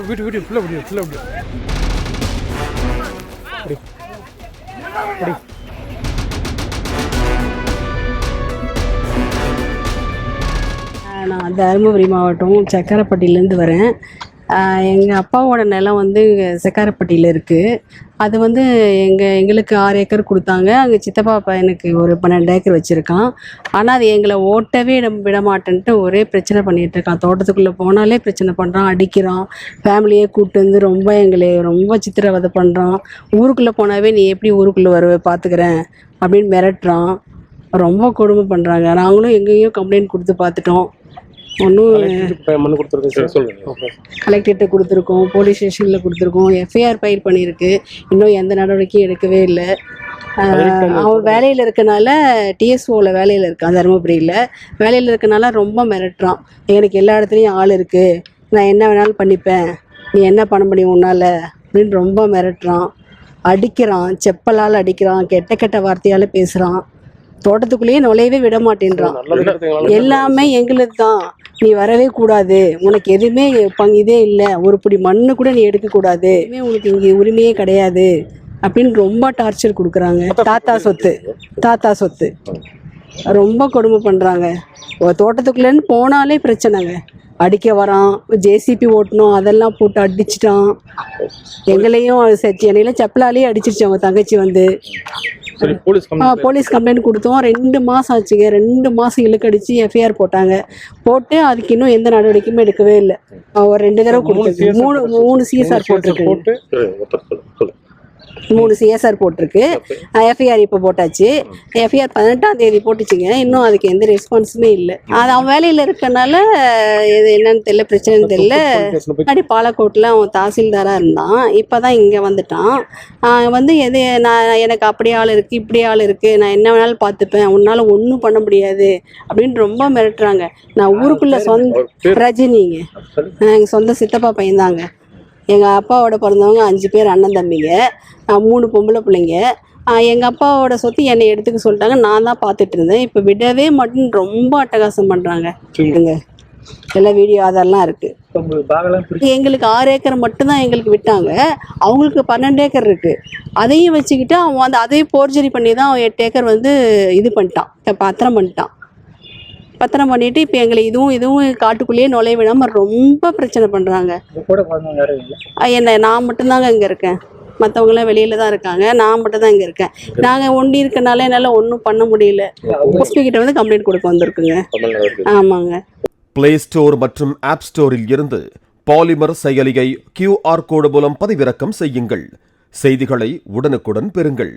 வீட்டு ஃபுல்லாக விடு நான் தருமபுரி மாவட்டம் சக்கரப்பட்டியிலேருந்து வரேன். எங்கள் அப்பாவோட நிலம் வந்து சக்கரப்பட்டியில் இருக்குது. அது வந்து எங்களுக்கு 6 ஏக்கர் கொடுத்தாங்க. அங்கே சித்தப்பா பையனுக்கு ஒரு 12 ஏக்கர் வச்சுருக்கான். ஆனால் அது எங்களை ஓட்டவே விட மாட்டேன்ட்டு ஒரே பிரச்சனை பண்ணிகிட்டு இருக்கான். தோட்டத்துக்குள்ளே போனாலே பிரச்சனை பண்ணுறான், அடிக்கிறான், ஃபேமிலியே கூப்பிட்டு வந்து எங்களை ரொம்ப சித்திரவதை பண்ணுறான். ஊருக்குள்ளே போனாவே நீ எப்படி ஊருக்குள்ளே வருவே பார்த்துக்கிறேன் அப்படின்னு மிரட்டுறான். ரொம்ப கொடுமை பண்ணுறாங்க. நாங்களும் எங்கேயும் கம்ப்ளைண்ட் கொடுத்து பார்த்துட்டோம். ஒன்றும் கலெக்டர்கிட்ட கொடுத்துருக்கோம், போலீஸ் ஸ்டேஷனில் கொடுத்துருக்கோம், எஃப்ஐஆர் ஃபைல் பண்ணியிருக்கு. இன்னும் எந்த நடவடிக்கையும் எடுக்கவே இல்லை. அவன் வேலையில் இருக்கனால டிஎஸ்ஓவில் வேலையில் இருக்கான், தருமபுரியில் வேலையில் இருக்கனால ரொம்ப மிரட்டுறான். எனக்கு எல்லா இடத்துலையும் ஆள் இருக்குது, நான் என்ன வேணாலும் பண்ணிப்பேன், நீ என்ன பண்ண முடியும் உன்னால் அப்படின்னு ரொம்ப மிரட்டுறான். அடிக்கிறான், செப்பலால் அடிக்கிறான், கெட்ட வார்த்தையால் பேசுகிறான். தோட்டத்துக்குள்ளேயே நுழையவே விட மாட்டேன்றான். எல்லாமே எங்களுக்கு தான், நீ வரவே கூடாது, உனக்கு எதுவுமே இதே இல்லை, ஒரு பிடி மண்ணு கூட நீ எடுக்கக்கூடாது, உனக்கு இங்கே உரிமையே கிடையாது அப்படின்னு ரொம்ப டார்ச்சர் கொடுக்குறாங்க. தாத்தா சொத்து ரொம்ப கொடுமை பண்ணுறாங்க. தோட்டத்துக்குள்ளேன்னு போனாலே பிரச்சனைங்க. அடிக்க வரான், ஜேசிபி ஓட்டணும், அதெல்லாம் போட்டு அடிச்சிட்டான். எங்களையும் என்னையெல்லாம் செப்பலாலேயே அடிச்சிருச்சு அவங்க தங்கச்சி வந்து. போலீஸ் கம்ப்ளைண்ட் கொடுத்தோம். 2 மாதம் ஆச்சுங்க. 2 மாதம் இழுக்கடிச்சு எஃப்ஐஆர் போட்டு அதுக்கு இன்னும் எந்த நடவடிக்கையுமே எடுக்கவே இல்லை. ஒரு 2 தடவை கொடுத்துருக்கு. 3 சிஎஸ்ஆர் போட்டிருக்கு. 3 சிஎஸ்ஆர் போட்டிருக்கு. எஃப்ஐஆர் இப்போ போட்டாச்சு. எஃப்ஐஆர் 18ஆம் தேதி போட்டுச்சுங்க. இன்னும் அதுக்கு எந்த ரெஸ்பான்ஸுமே இல்லை. அது அவன் வேலையில் இருக்கனால இது என்னன்னு தெரியல, பிரச்சனைன்னு தெரியல. முன்னாடி பாலக்கோட்டில் அவன் தாசில்தாராக இருந்தான். இப்போ தான் இங்கே வந்துட்டான். வந்து எனக்கு அப்படி ஆள் இருக்குது, இப்படி ஆள் இருக்குது, நான் என்ன வேணாலும் பார்த்துப்பேன், உன்னால் ஒன்றும் பண்ண முடியாது அப்படின்னு ரொம்ப மிரட்டுறாங்க. நான் ஊருக்குள்ளே ரஜினிங்க, எங்கள் சொந்த சித்தப்பா பையன்தாங்க. எங்கள் அப்பாவோட பிறந்தவங்க 5 பேர் அண்ணன் தம்பிங்க, 3 பொம்பளை பிள்ளைங்க. எங்கள் அப்பாவோட சொத்து என்னை எடுத்துக்க சொல்லிட்டாங்க. நான் தான் பார்த்துட்டு இருந்தேன். இப்போ விடவே மட்டும் ரொம்ப அட்டகாசம் பண்ணுறாங்க. எல்லாம் வீடியோ அதெல்லாம் இருக்குது. எங்களுக்கு 6 ஏக்கர் மட்டும்தான் எங்களுக்கு விட்டாங்க. அவங்களுக்கு 12 ஏக்கர் இருக்குது. அதையும் வச்சுக்கிட்டு அவன் அதையும் போர்ஜரி பண்ணி தான் அவன் 8 ஏக்கர் வந்து இது பண்ணிட்டான், பத்திரம் பண்ணிட்டு இப்போ எங்களை இதுவும் காட்டுக்குள்ளேயே நுழைய விடாமல் ரொம்ப பிரச்சனை பண்ணுறாங்க. நான் மட்டும்தாங்க இங்கே இருக்கேன், மற்றவங்களாம் வெளியில் தான் இருக்காங்க, நான் மட்டும் தான் இங்கே இருக்கேன். நாங்கள் ஒண்டி இருக்கனால என்னால் ஒன்றும் பண்ண முடியல. எஸ்பி கிட்ட வந்து கம்ப்ளைண்ட் கொடுக்க வந்திருக்குங்க. ஆமாங்க. பிளே ஸ்டோர் மற்றும் ஆப் ஸ்டோரில் இருந்து பாலிமர் செயலியை QR கோடு மூலம் பதிவிறக்கம் செய்யுங்கள். செய்திகளை உடனுக்குடன் பெறுங்கள்.